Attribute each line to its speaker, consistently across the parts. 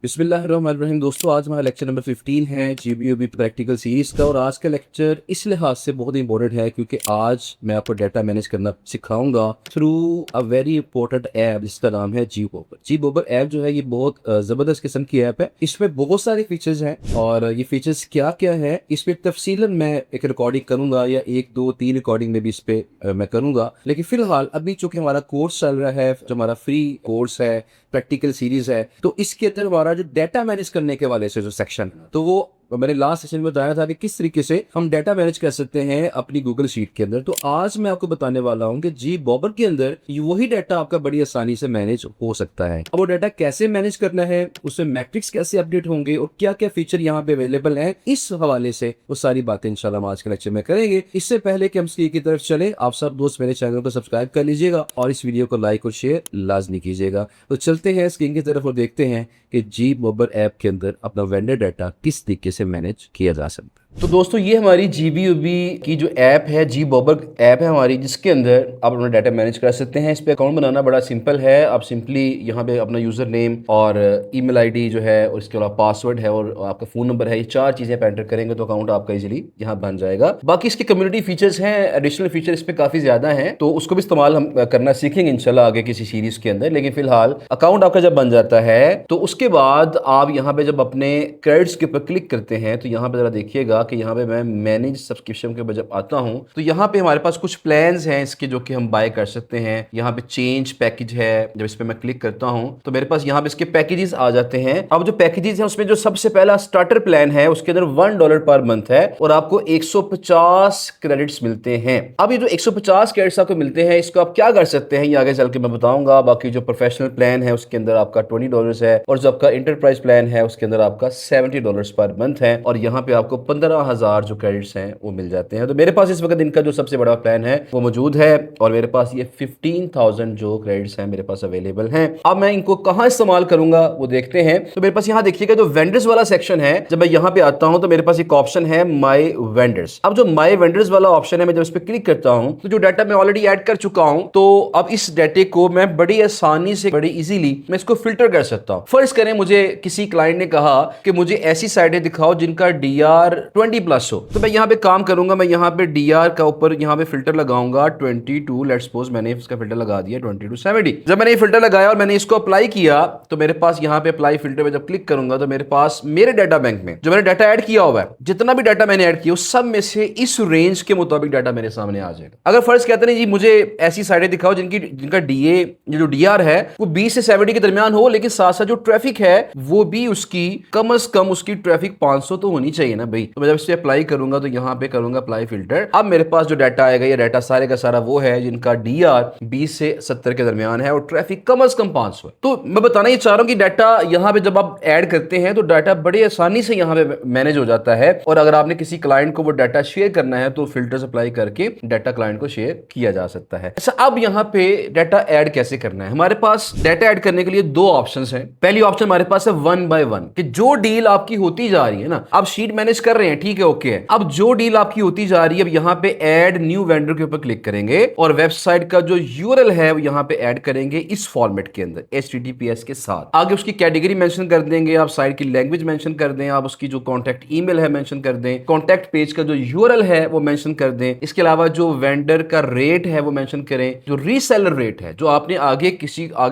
Speaker 1: बिस्मिल्लाहिर्रहमानिर्रहीम। दोस्तों, आज हमारा लेक्चर नंबर 15 है जीबीओबी प्रैक्टिकल सीरीज का। और आज का लेक्चर इस लिहाज से बहुत इंपॉर्टेंट है क्योंकि आज मैं आपको डाटा मैनेज करना सिखाऊंगा through a very important app जिसका नाम है जी बॉबर। जी बॉबर ऐप जो है ये बहुत ज़बरदस्त किस्म की ऐप है। इसमें बहुत सारे फीचर्स हैं और ये फीचर्स क्या क्या है इस पर तफसीलन मैं एक रिकॉर्डिंग करूंगा या एक दो तीन रिकॉर्डिंग में भी इस पे मैं करूंगा। लेकिन फिलहाल अभी चूंकि हमारा कोर्स चल रहा है, जो हमारा फ्री कोर्स है, प्रैक्टिकल सीरीज है, तो इसके अंदर हमारा जो डाटा मैनेज करने के वाले से जो सेक्शन, तो वो मैंने लास्ट सेशन में बताया था कि किस तरीके से हम डाटा मैनेज कर सकते हैं अपनी गूगल शीट के अंदर। तो आज मैं आपको बताने वाला हूं कि जी बॉबर के अंदर वही डाटा आपका बड़ी आसानी से मैनेज हो सकता है। अब वो डाटा कैसे मैनेज करना है, उसमें मैट्रिक्स कैसे अपडेट होंगे और क्या क्या फीचर यहाँ पे अवेलेबल है, इस हवाले से वो सारी बातें इंशाल्लाह हम आज के लेक्चर में करेंगे। इससे पहले कि हम स्क्रीन की तरफ चले, आप सब दोस्त मेरे चैनल को सब्सक्राइब कर लीजिएगा और इस वीडियो को लाइक और शेयर लाजमी कीजिएगा। तो चलते हैं स्क्रीन की तरफ और देखते हैं कि जी बॉबर ऐप के अंदर अपना वेंडर डाटा किस तरीके से मैनेज किया जा सकता है। तो दोस्तों, ये हमारी जीबीओबी की जो ऐप है, जी बॉबर ऐप है हमारी, जिसके अंदर आप अपना डाटा मैनेज कर सकते हैं। इस पे अकाउंट बनाना बड़ा सिंपल है। आप सिंपली यहाँ पे अपना यूजर नेम और ईमेल आईडी जो है और इसके अलावा पासवर्ड है और आपका फोन नंबर है, ये चार चीजें एंटर करेंगे तो अकाउंट आपका इजीली यहाँ बन जाएगा। बाकी इसके कम्युनिटी फीचर्स हैं, एडिशनल फीचर इस पे काफी ज्यादा हैं, तो उसको भी इस्तेमाल हम करना सीखेंगे इंशाल्लाह आगे किसी सीरीज के अंदर। लेकिन फिलहाल अकाउंट आपका जब बन जाता है तो उसके बाद आप यहाँ पे जब अपने क्रेडिट्स के ऊपर क्लिक करते हैं तो यहाँ पे जरा देखिएगा कि यहाँ पे मैं मैनेज सब्सक्रिप्शन के ऊपर जब आता हूँ तो यहाँ पे हमारे पास कुछ प्लान्स हैं इसके जो कि हम बाय कर सकते हैं। यहाँ पे चेंज पैकेज है, जब इस पे मैं क्लिक करता हूँ तो मेरे पास यहाँ पे इसके पैकेजेस आ जाते हैं। अब जो पैकेजेस हैं उसमें जो सबसे पहला स्टार्टर प्लान है उसके अंदर $1 पर मंथ है और आपको 150 क्रेडिट्स मिलते हैं। अब ये जो 150 क्रेडिट्स आपको मिलते हैं, इसको आप क्या कर सकते हैं ये आगे चल के मैं बताऊंगा। बाकी जो प्रोफेशनल प्लान है उसके अंदर आपका $20 है और जो आपका इंटरप्राइज प्लान है उसके अंदर आपका $70 पर मंथ है और यहाँ पे आपको 15,000 जो क्रेडिट्स हैं वो मिल जाते हैं। तो मेरे पास इस वक्त इनका जो सबसे बड़ा प्लान है वो मौजूद है और मेरे पास ये 15,000 जो क्रेडिट्स हैं मेरे पास अवेलेबल हैं। अब मैं इनको कहां इस्तेमाल करूंगा वो देखते हैं। तो मेरे पास यहाँ देखिएगा जो वेंडर्स वाला सेक्शन है, जब मैं यहाँ पे आता हूं तो मेरे पास एक ऑप्शन है माई वेंडर्स। अब जो माई वेंडर्स वाला ऑप्शन है, मैं जब इस पर क्लिक करता हूं तो जो डाटा मैं ऑलरेडी ऐड कर चुका हूं, तो अब इस डाटे को मैं बड़ी आसानी से, बड़ी इजीली मैं इसको फिल्टर कर सकता हूं। फर्ज करें मुझे किसी क्लाइंट ने कहा कि मुझे ऐसी साइटें दिखाओ जिनका DR 20+ हो, तो मैं यहाँ पे काम करूंगा। मैं यहाँ पे DR का ऊपर यहाँ पे फिल्टर लगाऊंगा 22। लेट्स सपोज मैंने इसका फिल्टर लगा दिया 20 to 70। जब मैंने ये फिल्टर लगाया और मैंने इसको अप्लाई किया तो मेरे पास यहाँ पे अप्लाई फिल्टर पे जब क्लिक करूंगा तो मेरे पास मेरे डाटा बैंक में जो मैंने डाटा ऐड किया हुआ है, जितना भी डाटा मैंने ऐड किया उस सब में से इस रेंज के मुताबिक डाटा मेरे सामने आ जाएगा। अगर फर्ज कहते हैं जी मुझे ऐसी साइटें दिखाओ जिनका DA जो DR है वो 20 से 70 के दरमियान हो, लेकिन साथ साथ जो ट्रैफिक है वो भी उसकी कम से कम उसकी ट्रैफिक 500 तो होनी चाहिए ना भाई। तो मैं जब इस पे अप्लाई करूंगा तो यहाँ पे करूंगा अप्लाई फिल्टर। अब मेरे पास जो डाटा आएगा ये डाटा सारे का सारा वो है जिनका DR 20 से 70 के दरमियान है और ट्रैफिक कम से कम 500 है। तो मैं बताना ये चाह रहा हूँ कि डाटा यहाँ पे जब आप ऐड करते हैं तो डाटा बड़ी आसानी से यहाँ पे मैनेज हो जाता है और अगर आपने किसी क्लाइंट को वो डाटा शेयर करना है तो फिल्टर्स अप्लाई करके डाटा क्लाइंट को शेयर किया जा सकता है। अच्छा, अब यहाँ पे डाटा ऐड कैसे करना है। हमारे पास डाटा ऐड करने के लिए दो ऑप्शंस हैं। पहली ऑप्शन हमारे पास है 1 by 1 कि जो डील आपकी होती जा रही है ना, आप शीट मैनेज कर रहे हैं, ठीक है, ओके है। अब जो डील आपकी होती जा रही है, अब यहाँ पे ऐड न्यू वेंडर के ऊपर क्लिक करेंगे और वेबसाइट का जो URL है वो यहाँ पे ऐड करेंगे इस फॉर्मेट के अंदर HTTPS के साथ। आगे उसकी कैटेगरी मेंशन कर देंगे, आप साइट की लैंग्वेज मेंशन कर दें, आप उसकी जो कॉन्टैक्ट ईमेल है मेंशन कर दें, कॉन्टैक्ट पेज का जो URL है वो मेंशन कर दें। इसके अलावा जो वेंडर का रेट है वो मेंशन करें, जो रीसेलर रेट है जो आपने आगे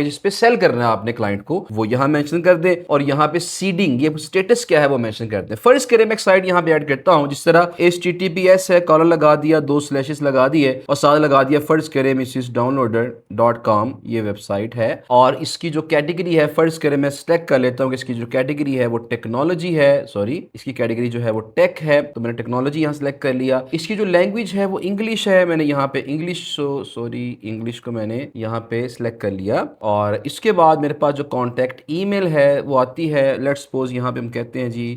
Speaker 1: जिस पे सेल करना है आपने क्लाइंट को वो यहाँ मेंशन कर दें और यहाँ पे सीडिंग ये स्टेटस क्या है वो मेंशन कर दें। फर्स्ट करें मैं एक साइट यहाँ पे ऐड करता हूँ, जिस तरह HTTPS है, कॉलर लगा दिया, 2 स्लैशेस लगा दिए और साथ लगा दिया फर्ज करें mrsdownloader.com ये वेबसाइट है और इसकी जो कैटेगरी है फर्ज करें मैं सिलेक्ट कर लेता हूँ कि इसकी जो कैटेगरी है वो टेक्नोलॉजी है, सॉरी इसकी कैटेगरी जो है वो टेक है, तो मैंने टेक्नोलॉजी यहाँ सिलेक्ट कर लिया। इसकी जो लैंग्वेज है वो इंग्लिश है, मैंने यहाँ पे इंग्लिश को मैंने यहाँ पे सिलेक्ट कर लिया और इसके बाद मेरे पास जो कॉन्टैक्ट ईमेल है वो आती है। लेट्स सपोज यहाँ पे हम कहते हैं जी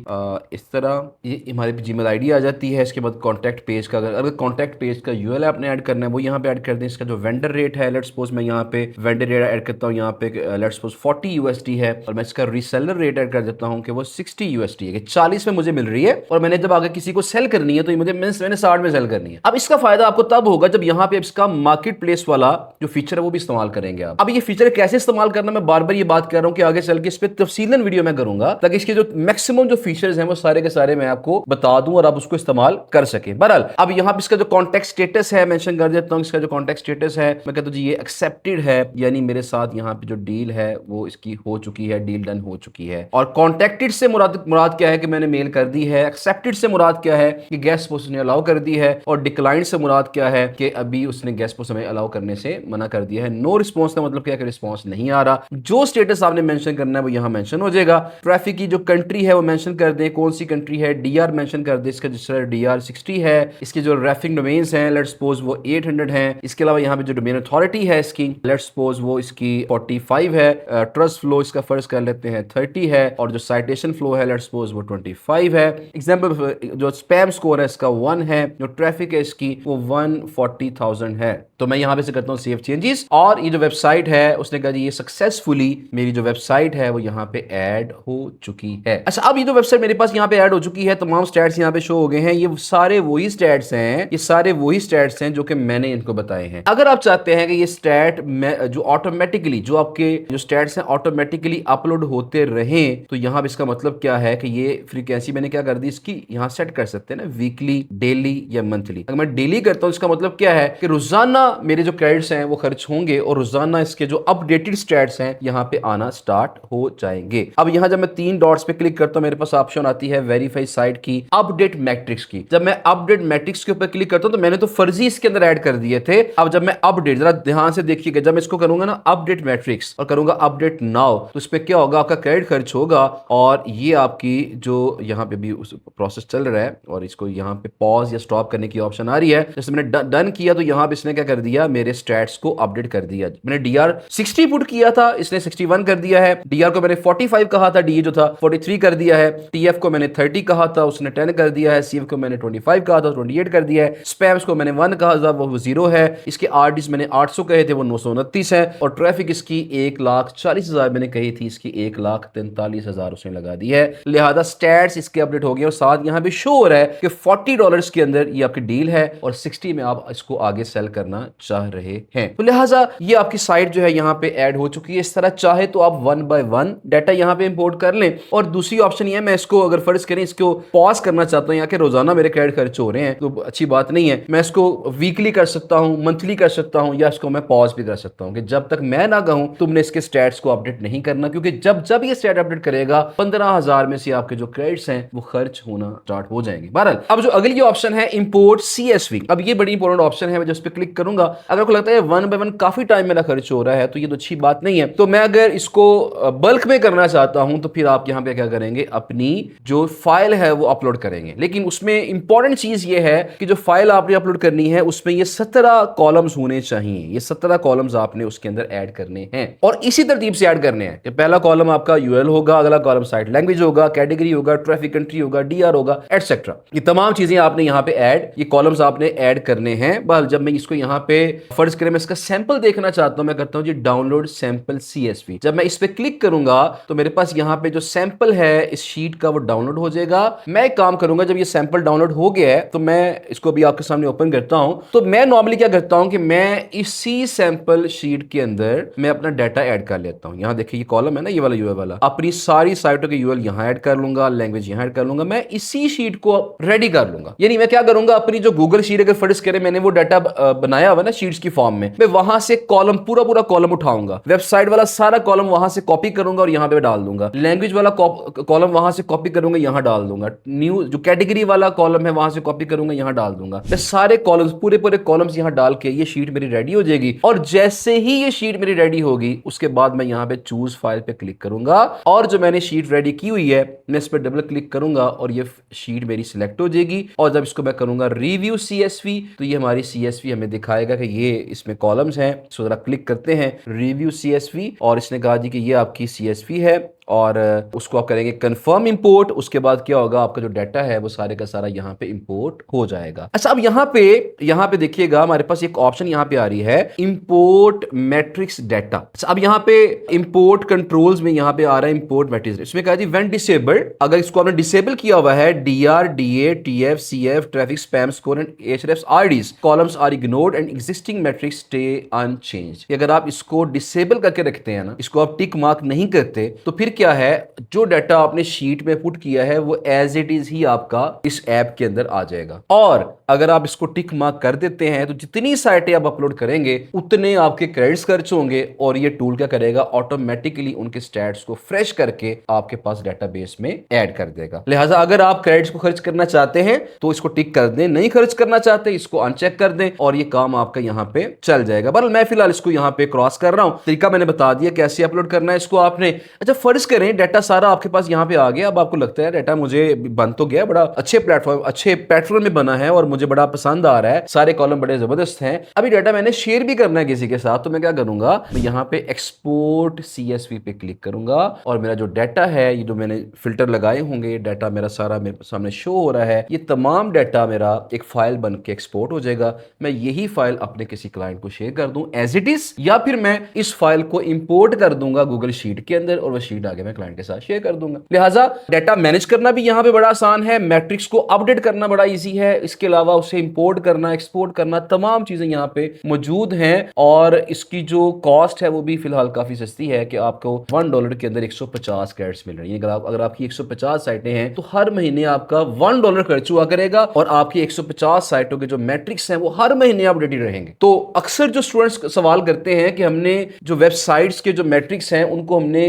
Speaker 1: इस तरह, ये हमारी जीमेल आईडी आ जाती है। इसके बाद कॉन्टैक्ट पेज का अगर कॉन्टैक्ट पेज का यूआरएल आपने ऐड करना है वो यहाँ पे ऐड कर दें। इसका जो वेंडर रेट है, लेट्स सपोज मैं यहाँ पे वेंडर रेट ऐड करता हूँ, यहाँ पे लेट्स सपोज 40 यूएसडी है, और मैं इसका रीसेलर रेट ऐड कर देता हूँ कि वो 60 यूएसडी है, कि 40 में मुझे मिल रही है, और मैंने जब आगे किसी को सेल करनी है तो मैंने 60 में सेल करनी है। अब इसका फायदा आपको तब होगा जब यहाँ पे इसका मार्केट प्लेस वाला जो फीचर है वो भी इस्तेमाल करेंगे आप। अब ये फीचर कैसे इस्तेमाल करना, मैं बार बार ये बात कर रहा हूँ कि आगे चल के इस पे तफसीलन वीडियो मैं करूंगा, ताकि इसके जो मैक्सिमम जो फीचर्स हैं वो सारे के सारे मैं आपको बता दूं और आप उसको इस्तेमाल कर सके। बहरहाल अब यहाँ पे इसका जो कॉन्टैक्ट स्टेटस है मेंशन कर देता हूँ। इसका जो कॉन्टैक्ट स्टेटस है, मैं कहता हूँ जी ये एक्सेप्टेड है, यानी मेरे साथ यहाँ पे जो डील है वो इसकी हो चुकी है, डील डन हो चुकी है। और कॉन्टैक्टेड से मुराद क्या है कि मैंने मेल कर दी है। एक्सेप्टेड से मुराद क्या है कि गेस्ट पोस्ट ने अलाउ कर दी है। और डिक्लाइन से मुराद क्या है कि अभी उसने गेस्ट पोस्ट हमें अलाउ करने से मना कर दिया है। नो रिस्पॉन्स का मतलब क्या है कि रिस्पॉन्स नहीं आ रहा। जो स्टेटस आपने मेंशन करना है वो यहाँ मेंशन हो जाएगा। ट्रैफिक की जो कंट्री है वो मेंशन कर दें, कौन सी कंट्री है। डीआर मेंशन कर दे, इसका जिस तरह डीआर 60 है। इसके जो रैफिंग डोमेन्स हैं लेट्स सपोज वो 800 हैं। इसके अलावा यहाँ पे जो डोमेन अथॉरिटी है इसकी लेट्स सपोज वो इसकी 45 है। ट्रस्ट फ्लो इसका फर्ज कर लेते हैं 30 है, और जो साइटेशन फ्लो है लेट्स सपोज वो 25 है। एग्जांपल जो स्पैम स्कोर है इसका 1 है। जो ट्रैफिक है इसकी वो 140,000 है। तो मैं यहाँ पे से करता हूँ सेव चेंजेस, और ये जो वेबसाइट है उसने कहा जी ये सक्सेसफुली मेरी जो वेबसाइट है वो यहाँ पे ऐड हो चुकी है। अच्छा, अब ये जो वेबसाइट मेरे पास यहाँ पे ऐड हो चुकी है, तमाम स्टैट्स यहाँ पे शो हो गए हैं। ये सारे वही स्टैट्स हैं, ये सारे वही स्टैट्स हैं जो कि मैंने इनको बताए हैं। अगर आप चाहते हैं कि ये स्टैट जो ऑटोमेटिकली जो आपके जो स्टैट्स हैं ऑटोमेटिकली अपलोड होते रहें, तो यहाँ पे इसका मतलब क्या है कि ये फ्रीक्वेंसी मैंने क्या कर दी इसकी यहाँ सेट कर सकते हैं ना, वीकली, डेली या मंथली। अगर मैं डेली करता हूँ इसका मतलब क्या है कि रोजाना मेरे जो क्रेडिट्स हैं वो खर्च होंगे, और रोजाना इसके जो अपडेटेड स्टैट्स हैं यहाँ पे आना स्टार्ट हो जाएंगे। अब यहाँ जब मैं 3 डॉट्स पे क्लिक करता हूँ मेरे पास ऑप्शन आती है वेरीफाई साइट की, अपडेट मैट्रिक्स की। जब मैं अपडेट मैट्रिक्स के ऊपर क्लिक करता हूँ तो मैंने तो फर्जी इसके अंदर ऐड कर दिए थे। अब जब मैं अपडेट, जरा ध्यान से देखिएगा, जब मैं इसको करूंगा ना अपडेट मैट्रिक्स और करूंगा अपडेट नाउ, तो इस पे क्या होगा, आपका क्रेडिट खर्च होगा, और ये आपकी जो यहाँ पे भी प्रोसेस चल रहा है, और इसको यहाँ पे पॉज या स्टॉप करने की ऑप्शन आ रही है। जैसे मैंने डन किया तो यहाँ पे इसने क्या कर दिया, मेरे स्टैट्स को अपडेट कर दिया। मैंने डीआर 60 पुट किया था, इसने 61 कर दिया है। डीआर को मैंने 45 कहा था, डी जो था 43 कर दिया है। टीएफ को मैंने 30 कहा था, उसने 10 कर दिया है। सीएफ को मैंने 25 कहा था, 28 कर दिया है। स्पैम्स को मैंने 1 कहा था, वो 0 है। इसके आरडीज मैंने 800 कहे थे, वो 929 है। और ट्रैफिक इसकी 1,40,000 मैंने कही थी, इसकी 1,43,000 उसने लगा दी है। लिहाजा स्टैट्स इसके अपडेट हो गए, और साथ यहाँ पे शो हो रहा है कि $40 के अंदर ये आपकी डील है, और 60 में आप इसको आगे सेल करना चाह रहे हैं। तो लिहाजा ये आपकी साइट जो है यहाँ पे ऐड हो चुकी है। इस तरह चाहे तो आप 1 by 1 डाटा यहाँ पे इंपोर्ट कर लें। और दूसरी ऑप्शन ये है, मैं इसको अगर फर्ज करें इसको पॉज करना चाहता हूँ, यहाँ के रोजाना मेरे क्रेडिट खर्च हो रहे हैं तो अच्छी बात नहीं है, मैं इसको वीकली कर सकता हूँ, मंथली कर सकता हूँ, या इसको मैं पॉज भी कर सकता हूँ कि जब तक मैं ना कहूँ तुमने इसके स्टैट्स को अपडेट नहीं करना, क्योंकि जब ये स्टैट अपडेट करेगा 15,000 में से आपके जो क्रेडिट्स हैं वो खर्च होना स्टार्ट हो जाएंगे। बहरहाल अब जो अगली ऑप्शन है इंपोर्ट CSV, अब ये बड़ी इंपॉर्टेंट ऑप्शन है। मैं जब इस पे क्लिक करूंगा, अगर आपको लगता है 1 by 1 काफी टाइम मेरा खर्च हो रहा है तो ये तो अच्छी बात नहीं है, तो मैं अगर इसको बल्क में करना चाहता हूं तो फिर आप यहां पे क्या करेंगे, अपनी जो फाइल है वो अपलोड करेंगे। लेकिन उसमें इंपॉर्टेंट चीज ये है कि जो फाइल आपने अपलोड करनी है उसमें ये 17 कॉलम्स होने चाहिए। ये 17 कॉलम्स आपने उसके अंदर ऐड करने हैं, और इसी तरतीब से ऐड करने हैं कि पहला कॉलम आपका यूएल होगा, अगला कॉलम साइट लैंग्वेज होगा, कैटेगरी होगा, ट्रैफिक कंट्री होगा, डीआर होगा, एटसेट्रा। ये तमाम चीजें आपने यहाँ पे ऐड, ये कॉलम्स आपने ऐड करने हैं। बस जब मैं इसको यहाँ पे फर्ज करें मैं इसका सैंपल देखना चाहता हूं, मैं करता हूं जी डाउनलोड सैंपल CSV। जब मैं इस पे क्लिक करूंगा तो मेरे पास यहाँ पे जो सैंपल है इस शीट का वो डाउनलोड हो जाएगा। मैं एक काम करूंगा, जब ये सैंपल डाउनलोड हो गया है तो मैं इसको भी आपके सामने ओपन करता हूं। तो मैं नॉर्मली क्या करता हूं कि मैं इसी सैंपल शीट के अंदर मैं अपना डाटा ऐड कर लेता हूं। यहाँ देखिए ये कॉलम है ना, ये वाला यूएल वाला, अपनी सारी साइटों के यूएल यहाँ ऐड कर लूंगा, लैंग्वेज यहाँ ऐड कर लूंगा, मैं इसी शीट को रेडी कर लूंगा। यानी मैं क्या करूंगा, अपनी जो गूगल शीट अगर फर्ज करे मैंने वो डाटा बनाया हुआ ना शीट्स की फॉर्म में, मैं वहां से कॉलम पूरा कॉलम उठाऊंगा, वेबसाइट वाला सारा कॉलम वहां से कॉपी करूंगा और यहां पे डाल दूंगा, लैंग्वेज वाला कॉलम वहां से कॉपी करूंगा यहां डाल दूंगा, न्यू जो कैटेगरी वाला कॉलम है वहां से कॉपी करूंगा यहां डाल दूंगा। मैं सारे कॉलम्स पूरे कॉलम्स यहां डाल के ये शीट मेरी रेडी हो जाएगी। और जैसे ही ये शीट मेरी रेडी होगी उसके बाद मैं यहां पे चूज फाइल पे क्लिक करूंगा, और जो मैंने शीट रेडी की हुई है मैं इस पर डबल क्लिक करूंगा और ये शीट मेरी सिलेक्ट हो जाएगी। और जब इसको मैं करूंगा रिव्यू CSV तो ये हमारी CSV हमें दिखाएगा कि ये इसमें कॉलम्स हैं। सो जरा क्लिक करते हैं रिव्यू CSV, और इसने कहा जी कि ये आपकी CSV है, और उसको आप करेंगे कंफर्म इंपोर्ट। उसके बाद क्या होगा, आपका जो डाटा है वो सारे का सारा यहाँ पे इंपोर्ट हो जाएगा। अच्छा, अब यहाँ पे देखिएगा हमारे पास एक ऑप्शन यहाँ पे आ रही है इंपोर्ट मैट्रिक्स डाटा। अच्छा, अब यहाँ पे इंपोर्ट कंट्रोल्स में यहाँ पे आ रहा है इंपोर्ट मैट्रिक्स। इसमें कहा जी व्हेन डिसेबल्ड, अगर इसको आपने डिसेबल किया हुआ है, DR DA TF CF traffic spam score and HRF RDs columns are ignored and existing metrics stay unchanged. अगर आप इसको डिसेबल करके रखते हैं ना, इसको आप टिक मार्क नहीं करते, तो फिर क्या है, जो डाटा आपने शीट में पुट किया है वो एज इट इज ही आपका इस ऐप के अंदर आ जाएगा। और अगर आप इसको टिक मार्क कर देते हैं तो जितनी साइटें आप अपलोड करेंगे उतने आपके क्रेडिट्स खर्च होंगे, और ये टूल क्या करेगा, ऑटोमेटिकली उनके स्टैट्स को फ्रेश करके आपके पास डेटाबेस में ऐड कर देगा। लिहाजा अगर आप क्रेडिट्स को खर्च करना चाहते हैं तो इसको टिक कर दें, नहीं खर्च करना चाहते इसको अनचेक कर दें, और ये काम आपका यहाँ पे चल जाएगा। बहरहाल मैं फिलहाल इसको यहाँ पे क्रॉस कर रहा हूं। तरीका मैंने बता दिया कैसे अपलोड करना है इसको आपने। अच्छा, फर्ज करें डाटा सारा आपके पास यहाँ पे आ गया। अब आपको लगता है डाटा मुझे बन तो गया, बड़ा अच्छे प्लेटफॉर्म में बना है और मुझे बड़ा पसंद आ रहा है, सारे कॉलम बड़े जबरदस्त हैं। अभी डाटा मैंने शेयर भी करना है किसी के साथ, तो मैं क्या करूंगा, मैं यहाँ पे एक्सपोर्ट सीएसवी पे क्लिक करूंगा और मेरा जो डाटा है, ये जो मैंने फिल्टर लगाए होंगे, डाटा मेरा सारा मेरे सामने शो हो रहा है। ये तमाम डाटा मेरा एक फाइल बन के एक्सपोर्ट हो जाएगा। मैं यही फाइल अपने किसी क्लाइंट को शेयर कर दूं एज इट इज, या फिर मैं इस फाइल को इंपोर्ट कर दूंगा गूगल शीट के अंदर और वो शीट आगे मैं क्लाइंट के साथ शेयर कर दूंगा। लिहाजा डाटा मैनेज करना भी यहाँ पे बड़ा आसान है, मैट्रिक्स को अपडेट करना बड़ा इजी है, इसके अलावा उसे इंपोर्ट करना, एक्सपोर्ट करना, तमाम चीजें यहाँ पे मौजूद हैं। और इसकी जो कॉस्ट है वो भी फिलहाल काफी सस्ती है कि आपको $1 के अंदर 150 क्रेडिट्स मिल रही है। अगर आपकी 150 साइटें हैं तो हर महीने आपका $1 खर्च हुआ करेगा और आपकी 150 साइटों के जो मैट्रिक्स हैं वो हर महीने अपडेटेड रहेंगे। तो अक्सर जो स्टूडेंट्स सवाल करते हैं कि हमने जो वेबसाइट्स के जो मैट्रिक्स हैं उनको हमने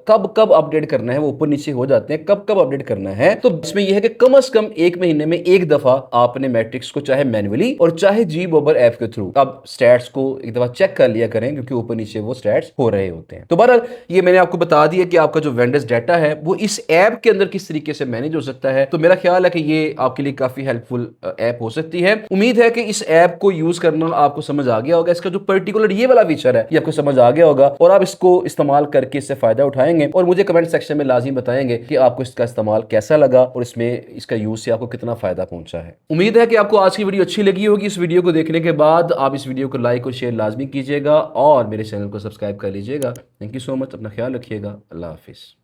Speaker 1: कब कब अपडेट करना है, वो ऊपर नीचे हो जाते हैं, कब कब अपडेट करना है। तो इसमें यह है कि कम से कम एक महीने में एक दफा आपने मैट्रिक्स को चाहे मैन्युअली और चाहे जी बोबर ऐप के थ्रू अब स्टैट्स को एक दफा चेक कर लिया करें, क्योंकि ऊपर नीचे वो स्टैट्स हो रहे होते हैं। तो बहरहाल ये मैंने आपको बता दिया कि आपका जो वेंडर्स डाटा है वो इस ऐप के अंदर किस तरीके से मैनेज हो सकता है। तो मेरा ख्याल है कि ये आपके लिए काफी हेल्पफुल ऐप हो सकती है। उम्मीद है कि इस ऐप को यूज करना आपको समझ आ गया होगा। इसका जो पर्टिकुलर ये वाला फीचर है ये आपको समझ आ गया होगा और आप इसको इस्तेमाल करके इससे फायदा उठाएंगे और मुझे कमेंट सेक्शन में लाजिम बताएंगे कि आपको इसका इस्तेमाल कैसा लगा और इसमें इसका यूज से आपको कितना फायदा पहुंचा है। उम्मीद है कि आपको आज की वीडियो अच्छी लगी होगी। इस वीडियो को देखने के बाद आप इस वीडियो को लाइक और शेयर लाजमी कीजिएगा और मेरे चैनल को सब्सक्राइब कर लीजिएगा। Thank you so much. अपना ख्याल रखिएगा। अल्लाह हाफिज।